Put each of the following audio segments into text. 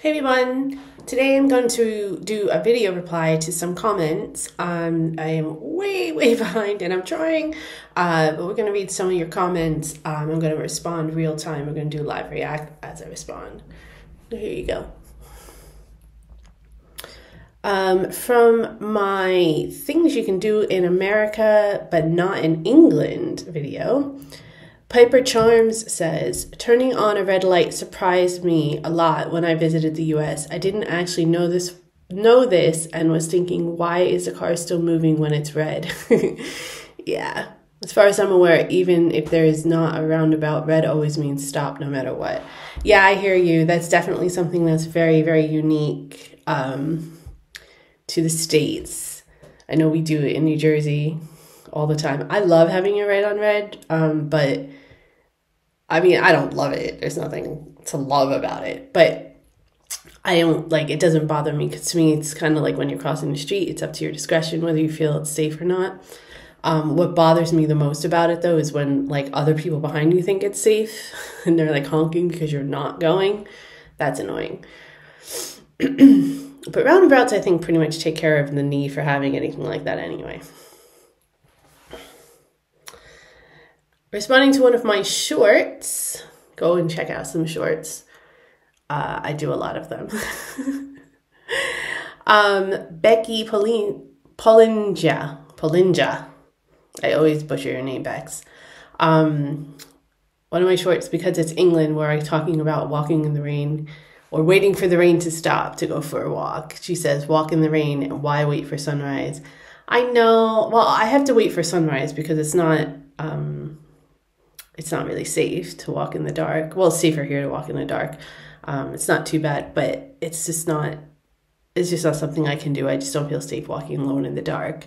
Hey everyone, today I'm going to do a video reply to some comments. I am way behind and I'm trying, but we're going to read some of your comments. I'm going to respond real time. We're going to do live react as I respond. Here you go. From my things you can do in America but not in England video, Piper Charms says, turning on a red light surprised me a lot when I visited the US. I didn't actually know this and was thinking, why is the car still moving when it's red? Yeah, as far as I'm aware, even if there is not a roundabout, red always means stop no matter what. Yeah, I hear you. That's definitely something that's very unique to the States. I know we do it in New Jersey all the time. I love having a red on red, but I mean, I don't love it. There's nothing to love about it, but I don't like, it doesn't bother me because to me, it's kind of like when you're crossing the street, it's up to your discretion whether you feel it's safe or not. What bothers me the most about it though is when like other people behind you think it's safe and they're like honking because you're not going. That's annoying. But roundabouts, I think, pretty much take care of the need for having anything like that anyway. Responding to one of my shorts, go and check out some shorts. I do a lot of them. Becky Polinja. I always butcher your name, Bex. One of my shorts, because it's England, where I'm talking about walking in the rain or waiting for the rain to stop to go for a walk. She says, walk in the rain and why wait for sunrise? I know, well, I have to wait for sunrise because it's not really safe to walk in the dark. Well, it's safer here to walk in the dark. It's not too bad, but it's just not something I can do. I just don't feel safe walking alone in the dark.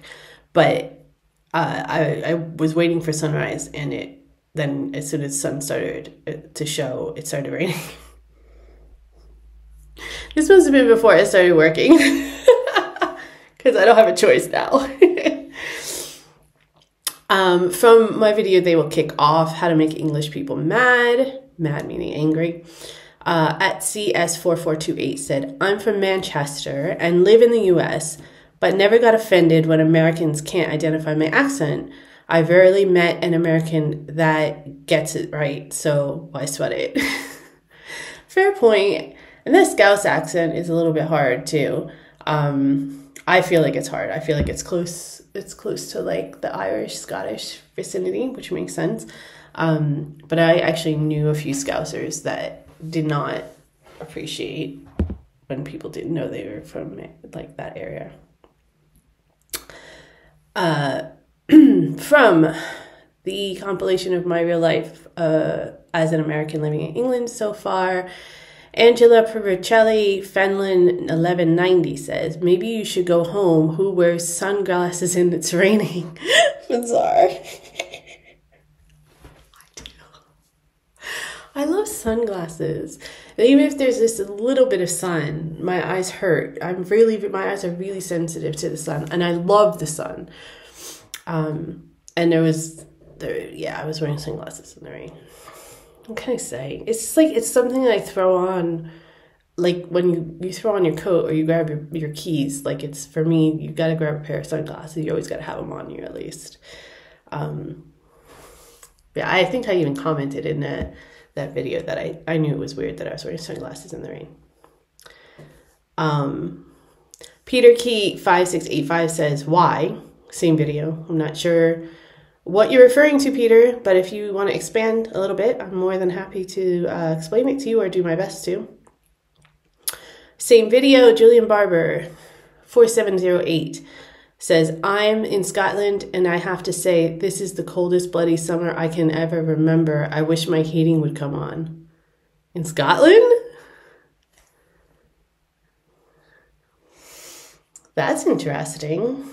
But I was waiting for sunrise, and then as soon as sun started to show, it started raining. This must have been before I started working because I don't have a choice now. From my video, they will kick off how to make English people mad meaning angry. At CS4428 said, I'm from Manchester and live in the US, but never got offended when Americans can't identify my accent. I rarely met an American that gets it right, so why sweat it? Fair point. And the Scouse accent is a little bit hard too. I feel like it's hard. I feel like it's close to like the Irish, Scottish vicinity, which makes sense. But I actually knew a few Scousers that did not appreciate when people didn't know they were from like that area. From the compilation of my real life as an American living in England so far, Angela Pericelli Fenlon 1190 says, maybe you should go home. Who wears sunglasses and it's raining? I'm sorry. I do. I love sunglasses. Even if there's just a little bit of sun, my eyes hurt. My eyes are really sensitive to the sun, and I love the sun. And I was wearing sunglasses in the rain. What can I say? It's like, it's something that I throw on, like when you throw on your coat or you grab your keys. Like, it's, for me, you got to grab a pair of sunglasses. You always got to have them on you at least. Yeah, I think I even commented in that video that I knew it was weird that I was wearing sunglasses in the rain. Peter Key 5685 says, why? Same video. I'm not sure what you're referring to, Peter, but if you want to expand a little bit, I'm more than happy to explain it to you or do my best to. Same video, Julian Barber 4708 says, I'm in Scotland and I have to say this is the coldest bloody summer I can ever remember. I wish my heating would come on. In Scotland? That's interesting.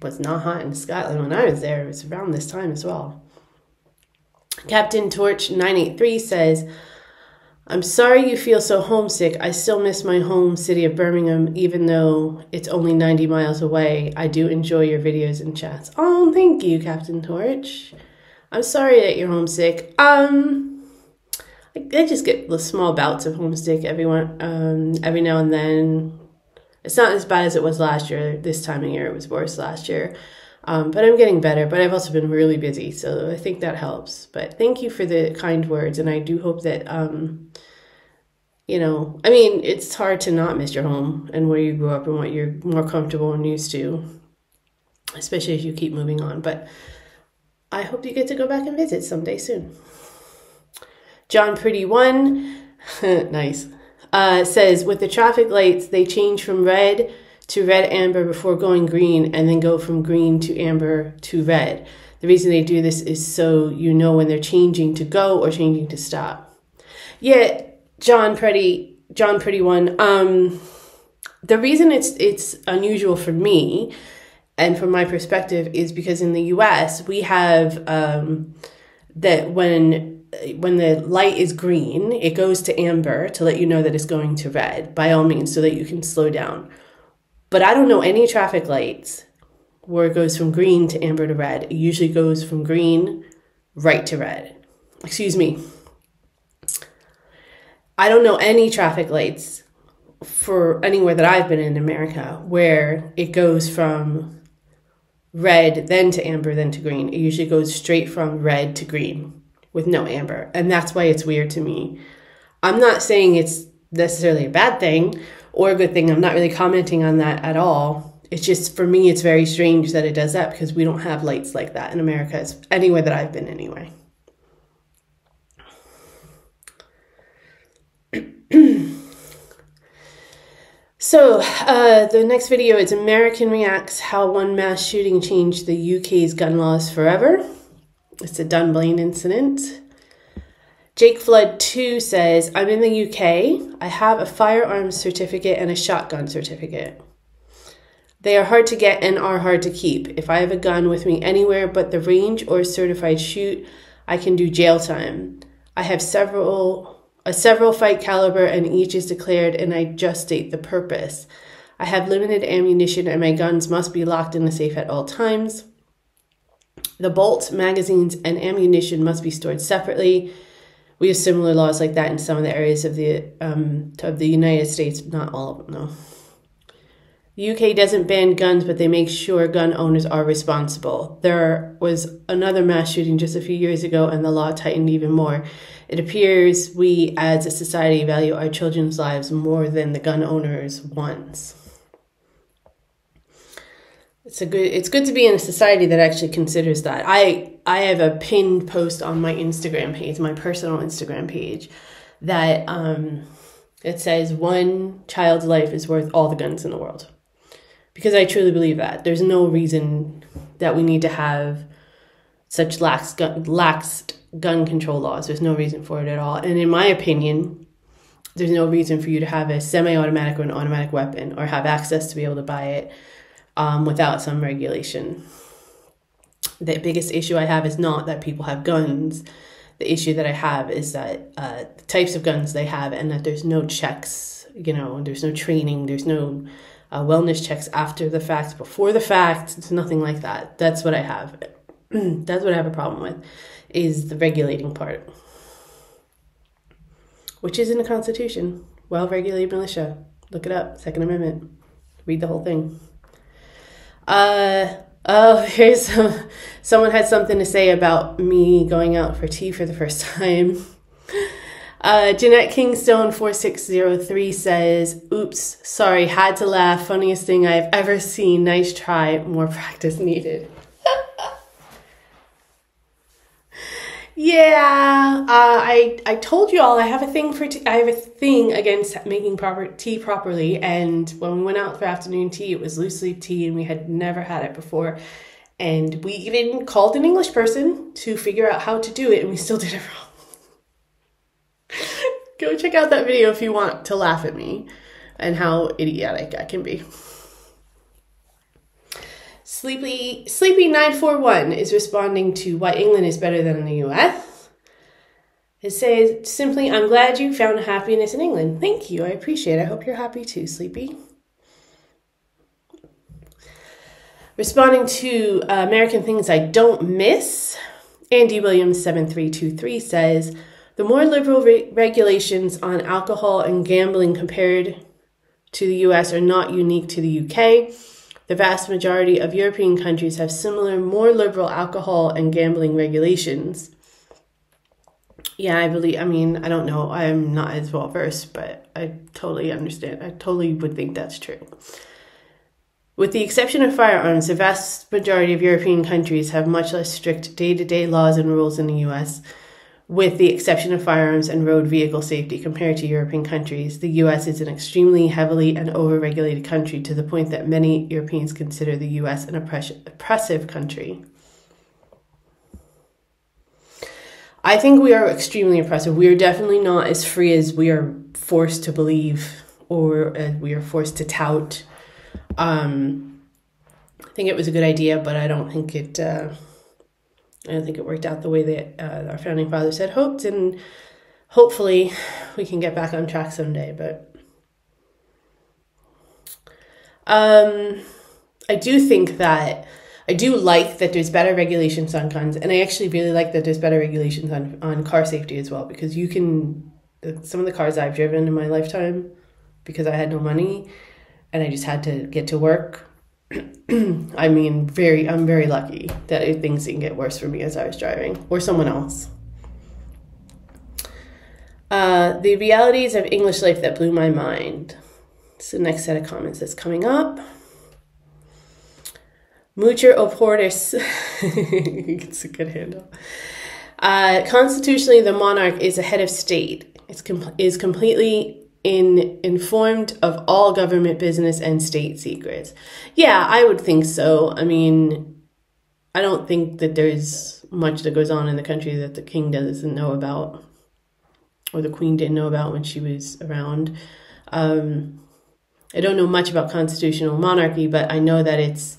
Was not hot in Scotland when I was there. It was around this time as well. Captain Torch 983 says, I'm sorry you feel so homesick. I still miss my home city of Birmingham, even though it's only 90 miles away. I do enjoy your videos and chats. Oh, thank you, Captain Torch. I'm sorry that you're homesick. I I just get the small bouts of homesick every now and then. It's not as bad as it was last year. This time of year, it was worse last year. But I'm getting better, but I've also been really busy, so I think that helps. But thank you for the kind words, and I do hope that, you know, I mean, it's hard to not miss your home and where you grew up and what you're more comfortable and used to, especially as you keep moving on. But I hope you get to go back and visit someday soon. John Pretty One, nice, says, with the traffic lights, they change from red to red amber before going green, and then go from green to amber to red. The reason they do this is so you know when they're changing to go or changing to stop. Yeah, John Pretty One. The reason it's unusual for me and from my perspective is because in the US we have that when the light is green, it goes to amber to let you know that it's going to red, by all means, so that you can slow down. But I don't know any traffic lights where it goes from green to amber to red. It usually goes from green right to red. Excuse me. I don't know any traffic lights for anywhere that I've been in America where it goes from red, then to amber, then to green. It usually goes straight from red to green with no amber. And that's why it's weird to me. I'm not saying it's necessarily a bad thing or a good thing. I'm not really commenting on that at all. It's just, for me, it's very strange that it does that because we don't have lights like that in America, anywhere that I've been anyway. So, the next video is American reacts how one mass shooting changed the UK's gun laws forever. It's a Dunblane incident. Jake Flood 2 says, I'm in the UK. I have a firearms certificate and a shotgun certificate. They are hard to get and are hard to keep. If I have a gun with me anywhere but the range or certified shoot, I can do jail time. I have several fight caliber and each is declared, and I just state the purpose. I have limited ammunition and my guns must be locked in a safe at all times. The bolts, magazines, and ammunition must be stored separately. We have similar laws like that in some of the areas of the United States, not all of them, though. The UK doesn't ban guns, but they make sure gun owners are responsible. There was another mass shooting just a few years ago, and the law tightened even more. It appears we, as a society, value our children's lives more than the gun owners' ones. It's good to be in a society that actually considers that. I have a pinned post on my Instagram page, my personal Instagram page, that it says one child's life is worth all the guns in the world. Because I truly believe that. There's no reason that we need to have such lax gun control laws. There's no reason for it at all. And in my opinion, there's no reason for you to have a semi-automatic or an automatic weapon or have access to be able to buy it without some regulation. The biggest issue I have is not that people have guns. The issue that I have is that the types of guns they have and that there's no checks, there's no training, there's no wellness checks after the fact, before the fact. It's nothing like that. That's what I have. That's what I have a problem with, is the regulating part, which is in the Constitution. Well-regulated militia. Look it up. Second Amendment. Read the whole thing. Here's someone had something to say about me going out for tea for the first time. Jeanette Kingstone 4603 says, oops, sorry, had to laugh. Funniest thing I've ever seen. Nice try. More practice needed. Yeah, I told you all I have a thing for tea. I have a thing against making tea properly. And when we went out for afternoon tea, it was loose leaf tea, and we had never had it before. And we even called an English person to figure out how to do it, and we still did it wrong. Go check out that video if you want to laugh at me and how idiotic I can be. Sleepy 941 is responding to why England is better than the US. It says, simply, I'm glad you found happiness in England. Thank you. I appreciate it. I hope you're happy too, Sleepy. Responding to American things I don't miss, Andy Williams 7323 says, The more liberal regulations on alcohol and gambling compared to the US are not unique to the UK. The vast majority of European countries have similar, more liberal alcohol and gambling regulations. Yeah, I don't know. I'm not as well versed, but I totally understand. I totally would think that's true. With the exception of firearms, the vast majority of European countries have much less strict day-to-day laws and rules than the US. With the exception of firearms and road vehicle safety compared to European countries, the US is an extremely heavily and over-regulated country to the point that many Europeans consider the US an oppressive country. I think we are extremely oppressive. We are definitely not as free as we are forced to believe or as we are forced to tout. I think it was a good idea, but I don't think it worked out the way that our founding fathers had hoped, and hopefully we can get back on track someday. But I do like that there's better regulations on guns, and I actually really like that there's better regulations on car safety as well, because some of the cars I've driven in my lifetime, because I had no money and I just had to get to work, I'm very lucky that things didn't get worse for me as I was driving, or someone else. The realities of English life that blew my mind. It's the next set of comments that's coming up. Moocher of Hortis. It's a good handle. Constitutionally, the monarch is a head of state. Is completely informed of all government business and state secrets. Yeah, I would think so. I mean, I don't think that there's much that goes on in the country that the king doesn't know about, or the queen didn't know about when she was around. I don't know much about constitutional monarchy, but I know that it's,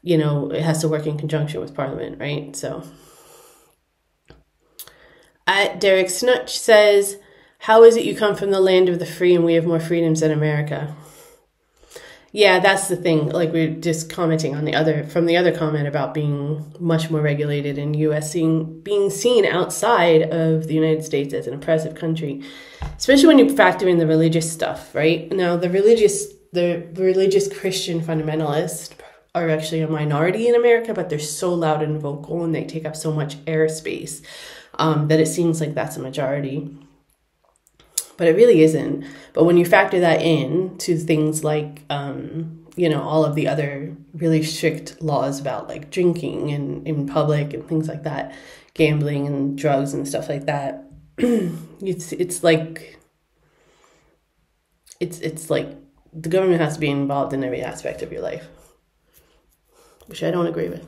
it has to work in conjunction with Parliament, right? So, Derek Snutch says, how is it you come from the land of the free and we have more freedoms than America? Yeah, that's the thing. Like, we're just commenting on the other comment about being much more regulated, and U.S. being seen outside of the United States as an oppressive country, especially when you factor in the religious stuff, right? Now, the religious Christian fundamentalists are actually a minority in America, but they're so loud and vocal and they take up so much airspace that it seems like that's a majority. But it really isn't. But when you factor that in to things like, all of the other really strict laws about like drinking and in public and things like that, gambling and drugs and stuff like that, it's like the government has to be involved in every aspect of your life, which I don't agree with.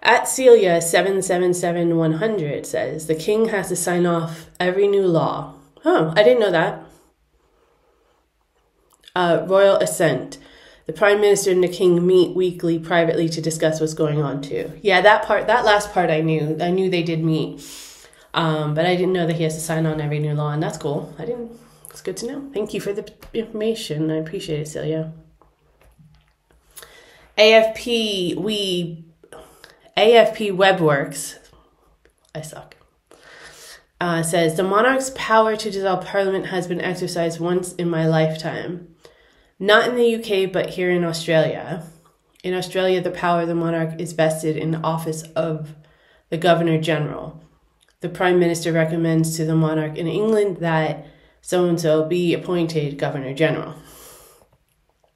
At Celia 777100 says, the king has to sign off every new law. Oh, I didn't know that. Royal assent. The prime minister and the king meet weekly privately to discuss what's going on too. Yeah, that last part I knew. I knew they did meet. But I didn't know that he has to sign on every new law, and that's cool. It's good to know. Thank you for the information. I appreciate it, Celia. AFP Webworks, I suck, says, the monarch's power to dissolve parliament has been exercised once in my lifetime. Not in the UK, but here in Australia. In Australia, the power of the monarch is vested in the office of the Governor General. The Prime Minister recommends to the monarch in England that so-and-so be appointed Governor General.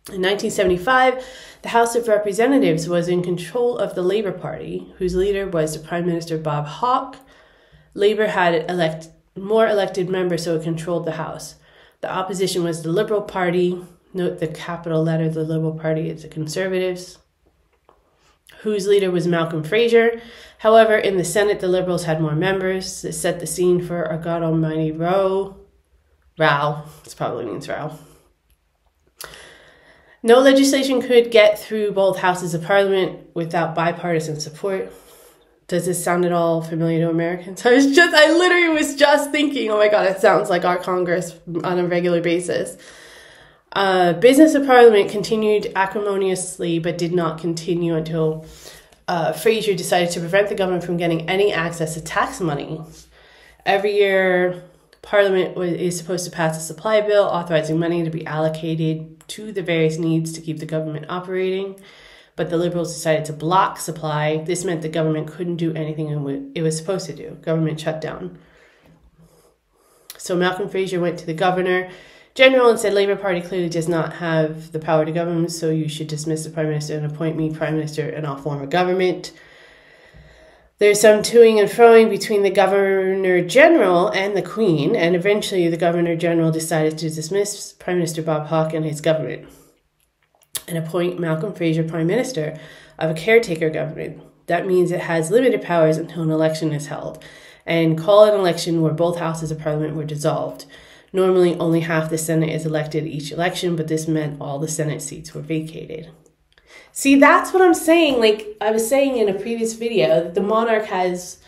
In 1975, the House of Representatives was in control of the Labour Party, whose leader was the Prime Minister Bob Hawke. Labour had more elected members, so it controlled the House. The opposition was the Liberal Party. Note the capital letter, the Liberal Party, it's the Conservatives, whose leader was Malcolm Fraser. However, in the Senate, the Liberals had more members. It set the scene for a God Almighty row. This probably means row. No legislation could get through both houses of parliament without bipartisan support. Does this sound at all familiar to Americans? I literally was just thinking, oh my God, it sounds like our Congress on a regular basis. Business of Parliament continued acrimoniously, but did not continue until Fraser decided to prevent the government from getting any access to tax money. Every year, Parliament is supposed to pass a supply bill authorizing money to be allocated to the various needs to keep the government operating. But the Liberals decided to block supply. This meant the government couldn't do anything it was supposed to do. Government shutdown. So Malcolm Fraser went to the Governor General and said, Labour Party clearly does not have the power to govern, so you should dismiss the Prime Minister and appoint me Prime Minister and I'll form a government. There's some toing and froing between the Governor General and the Queen, and eventually the Governor General decided to dismiss Prime Minister Bob Hawke and his government and appoint Malcolm Fraser Prime Minister of a caretaker government. That means it has limited powers until an election is held, and call an election where both houses of Parliament were dissolved. Normally, only half the Senate is elected each election, but this meant all the Senate seats were vacated. See, that's what I'm saying. Like I was saying in a previous video, that the monarch has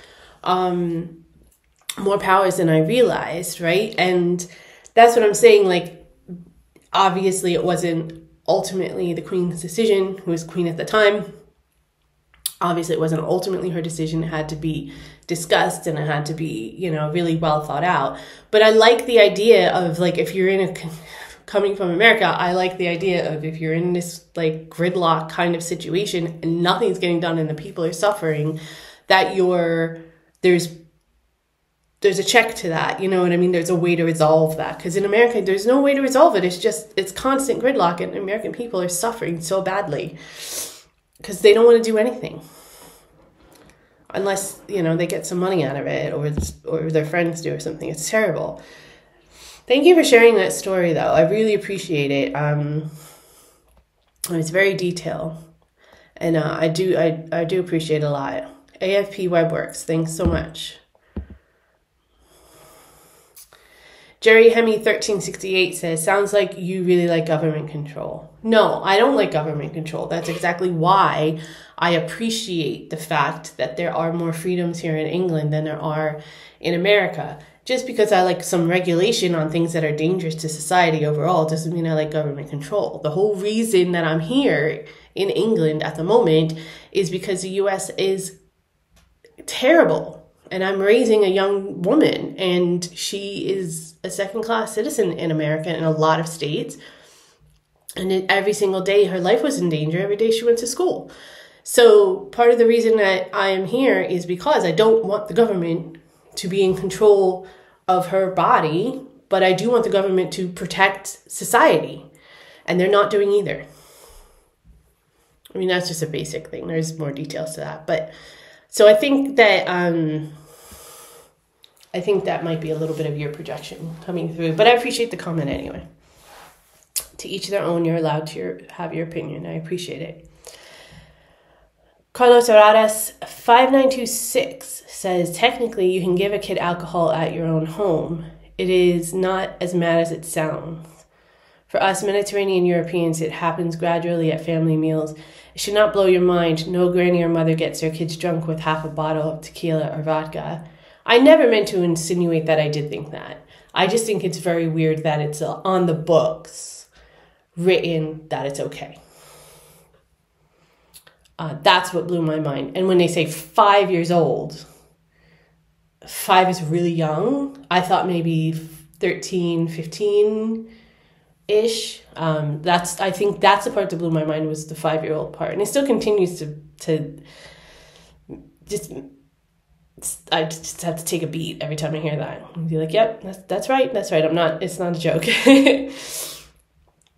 more powers than I realized, right? And that's what I'm saying. Like, obviously, it wasn't ultimately the Queen's decision, who was Queen at the time. Obviously, it wasn't ultimately her decision. It had to be discussed and it had to be, really well thought out. But I like the idea of, like, if you're coming from America, I like the idea of if you're in this, like, gridlock kind of situation and nothing's getting done and the people are suffering, that there's a check to that. You know what I mean? There's a way to resolve that. Because in America, there's no way to resolve it. It's constant gridlock and American people are suffering so badly because they don't want to do anything. Unless, they get some money out of it or their friends do or something. It's terrible. Thank you for sharing that story, though. I really appreciate it. It's very detailed. And I do appreciate it a lot. AFP Webworks, thanks so much. Jerry Hemi 1368 says, sounds like you really like government control. No, I don't like government control. That's exactly why I appreciate the fact that there are more freedoms here in England than there are in America. Just because I like some regulation on things that are dangerous to society overall doesn't mean I like government control. The whole reason that I'm here in England at the moment is because the US is terrible. And I'm raising a young woman, and she is a second-class citizen in America in a lot of states. And every single day, her life was in danger. Every day she went to school. So part of the reason that I am here is because I don't want the government to be in control of her body, but I do want the government to protect society. And they're not doing either. I mean, that's just a basic thing. There's more details to that. But so I think that might be a little bit of your projection coming through. But I appreciate the comment anyway. To each their own, you're allowed to have your opinion. I appreciate it. Carlos Aradas 5926 says, technically you can give a kid alcohol at your own home. It is not as mad as it sounds. For us Mediterranean Europeans, it happens gradually at family meals. It should not blow your mind. No granny or mother gets their kids drunk with half a bottle of tequila or vodka. I never meant to insinuate that I did think that. I just think it's very weird that it's on the books written that it's okay. That's what blew my mind. And when they say 5 years old, 5 is really young. I thought maybe 13, 15-ish. I think that's the part that blew my mind, was the 5-year-old part. And it still continues to just... I just have to take a beat every time I hear that and be like, yep, that's right. It's not a joke.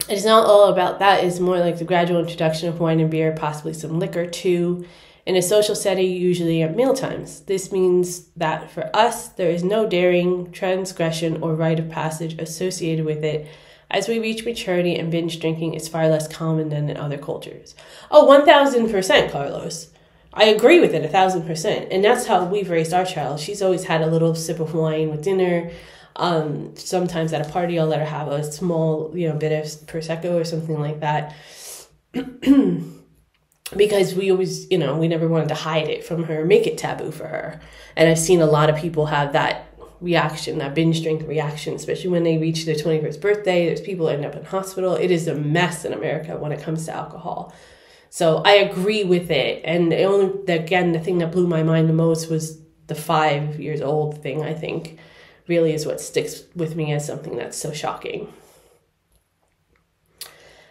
It's not all about that. It's more like the gradual introduction of wine and beer, possibly some liquor too, in a social setting, usually at mealtimes. This means that for us, there is no daring, transgression, or rite of passage associated with it. As we reach maturity, and binge drinking is far less common than in other cultures. Oh, 1000%, Carlos. I agree with it 1000%. And that's how we've raised our child. She's always had a little sip of wine with dinner. Sometimes at a party, I'll let her have a small, bit of Prosecco or something like that. Because we always, we never wanted to hide it from her, make it taboo for her. And I've seen a lot of people have that reaction, that binge drink reaction, especially when they reach their 21st birthday. There's people end up in hospital. It is a mess in America when it comes to alcohol. So I agree with it. And the thing that blew my mind the most was the the 5 years old thing, I think, really is what sticks with me as something that's so shocking.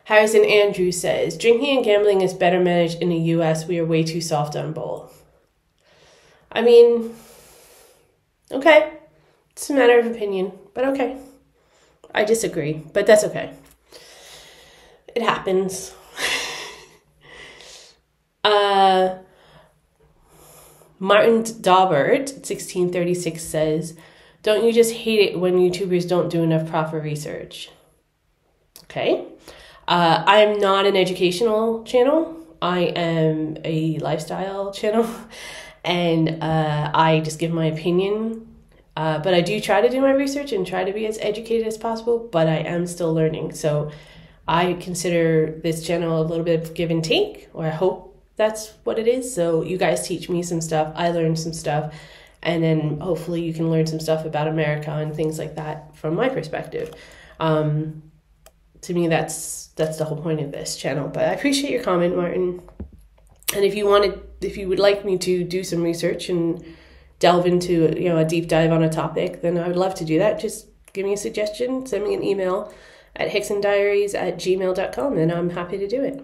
Harrison Andrew says, drinking and gambling is better managed in the US. We are way too soft on both. I mean, okay. It's a matter of opinion, but okay. I disagree, but that's okay. It happens. Martin Daubert, 1636, says, don't you just hate it when YouTubers don't do enough proper research? Okay. I'm not an educational channel. I am a lifestyle channel. And I just give my opinion. But I do try to do my research and try to be as educated as possible. But I am still learning. So I consider this channel a little bit of give and take. Or I hope that's what it is. So you guys teach me some stuff. I learn some stuff. And then hopefully you can learn some stuff about America and things like that from my perspective. To me, that's the whole point of this channel. But I appreciate your comment, Martin. And if you would like me to do some research and delve into, a deep dive on a topic, then I would love to do that. Just give me a suggestion, send me an email at hicksondiaries@gmail.com, and I'm happy to do it.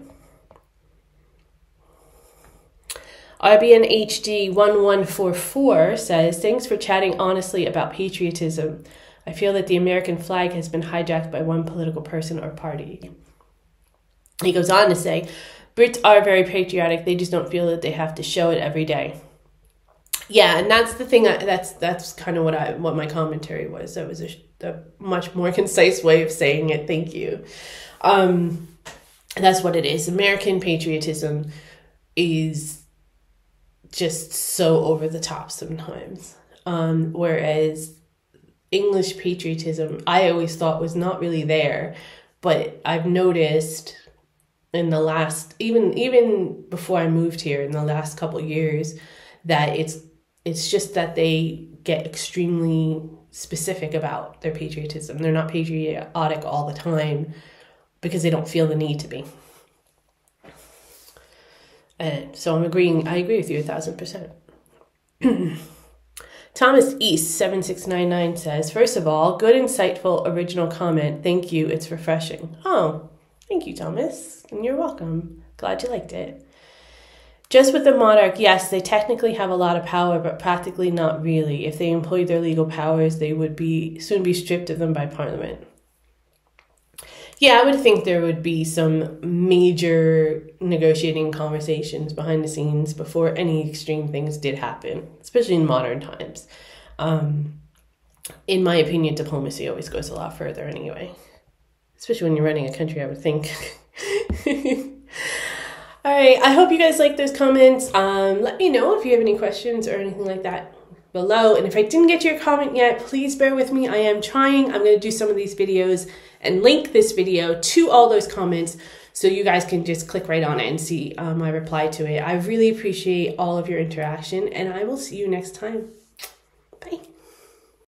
RBNHD1144 says, thanks for chatting honestly about patriotism. I feel that the American flag has been hijacked by one political person or party. He goes on to say, Brits are very patriotic. They just don't feel that they have to show it every day. Yeah, and that's the thing. That's kind of what my commentary was. That was a much more concise way of saying it. Thank you. That's what it is. American patriotism is just so over the top sometimes. Whereas English patriotism, I always thought was not really there, but I've noticed in the last, even before I moved here, in the last couple of years, that it's just that they get extremely specific about their patriotism. They're not patriotic all the time because they don't feel the need to be. And so I agree with you 1,000%. Thomas East 7699 says, first of all, good, insightful, original comment. Thank you. It's refreshing. Oh, thank you, Thomas. And you're welcome. Glad you liked it. Just with the monarch, yes, they technically have a lot of power, but practically not really. If they employed their legal powers, they would soon be stripped of them by Parliament. Yeah, I would think there would be some major negotiating conversations behind the scenes before any extreme things did happen, especially in modern times. In my opinion, diplomacy always goes a lot further anyway, especially when you're running a country, I would think. All right, I hope you guys like those comments. Let me know if you have any questions or anything like that below. And if I didn't get your comment yet, please bear with me. I am trying. I'm going to do some of these videos and link this video to all those comments so you guys can just click right on it and see my reply to it. I really appreciate all of your interaction, and I will see you next time.